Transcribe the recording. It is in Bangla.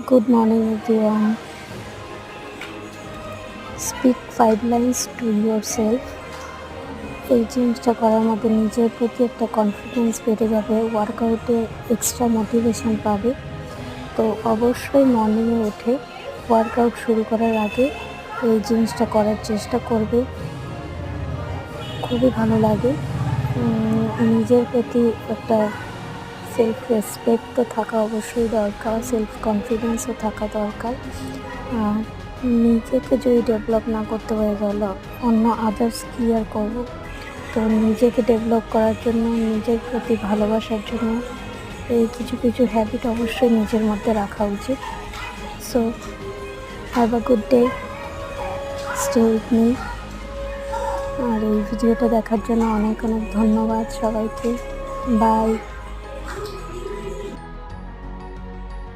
Good morning, everyone. Speak 5 lines to yourself. এই জিনিসটা করার মধ্যে নিজের প্রতি একটা কনফিডেন্স বেড়ে যাবে, ওয়ার্কআউটে এক্সট্রা মোটিভেশন পাবে। তো অবশ্যই মর্নিংয়ে উঠে ওয়ার্কআউট শুরু করার আগে এই জিনিসটা করার চেষ্টা করবে। খুবই ভালো লাগে। নিজের প্রতি একটা সেলফ রেসপেক্ট তো থাকা অবশ্যই দরকার, সেলফ কনফিডেন্সও থাকা দরকার। আর নিজেকে যদি ডেভেলপ না করতে পারি তাহলে অন্য আদার্স কী আর করবো। তো নিজেকে ডেভেলপ করার জন্য, নিজের প্রতি ভালোবাসার জন্য এই কিছু কিছু হ্যাবিট অবশ্যই নিজের মধ্যে রাখা উচিত। So have a good day, stay with me. আর এই ভিডিওটা দেখার জন্য অনেক অনেক ধন্যবাদ সবাইকে। বাই।